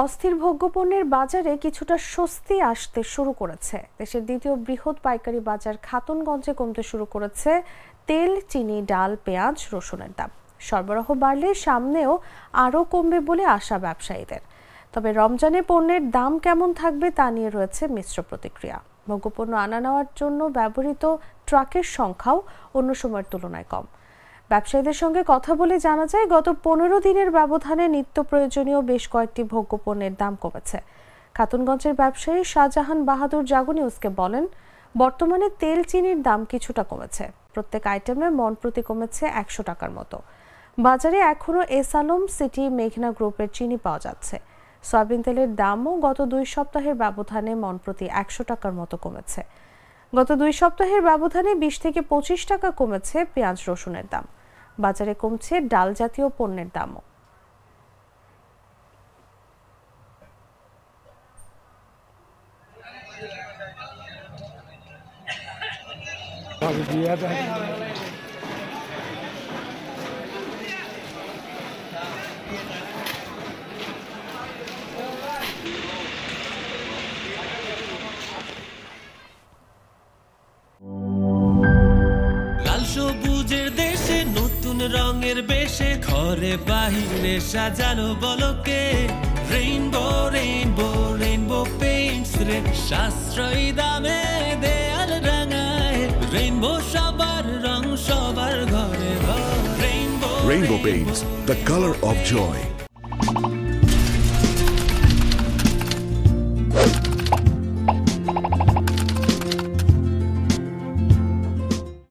অস্থির ভোগ্যপণ্যের বাজারে কিছুটা স্বস্তি আসতে শুরু করেছে। দেশের দ্বিতীয় বৃহৎ পাইকারি বাজার খাতুনগঞ্জে কমতে শুরু করেছে তেল, চিনি, ডাল, পেঁয়াজ, রসুনের দাম। সরবরাহ বাড়লে সামনেও আরও কমবে বলে আশা ব্যবসায়ীদের। তবে রমজানে পণ্যের দাম কেমন থাকবে তা নিয়ে রয়েছে মিশ্র প্রতিক্রিয়া। ভোগ্যপণ্য আনা নেওয়ার জন্য ব্যবহৃত ট্রাকের সংখ্যাও অন্য সময়ের তুলনায় কম। ব্যবসায়ীদের সঙ্গে কথা বলে জানা যায়, গত 15 দিনের ব্যবধানে নিত্য প্রয়োজনীয় বেশ কয়েকটি ভোগ্যপণ্যের দাম কমেছে। খাতুনগঞ্জের ব্যবসায়ী শাহজাহান বাহাদুর জাগো নিউজকে বলেন, বর্তমানে তেল, চিনির দাম কিছুটা কমেছে। প্রত্যেক আইটেমে মন প্রতি কমেছে 100 টাকার মতো। বাজারে এখনও এস আলম, সিটি, মেঘনা গ্রুপের চিনি পাওয়া যাচ্ছে। সয়াবিন তেলের দামও গত 2 সপ্তাহের ব্যবধানে মন প্রতি 100 টাকার মতো কমেছে। গত 2 সপ্তাহের ব্যবধানে 20 থেকে 25 টাকা কমেছে পেঁয়াজ, রসুনের দাম। বাজারে কমছে ডাল জাতীয় পণ্যের দামও। সবুজের দেশে নতুন রঙের বেশে ঘরে বাহিরে সাজানো বলকে রেইনবো রেইনবো রেইনবো পেইন্টস রে সাশ্রয়ী দামে দেয়াল রাঙায় রেইনবো সবার রং সবার ঘরে rainbow Rainbow Paints, the color of joy.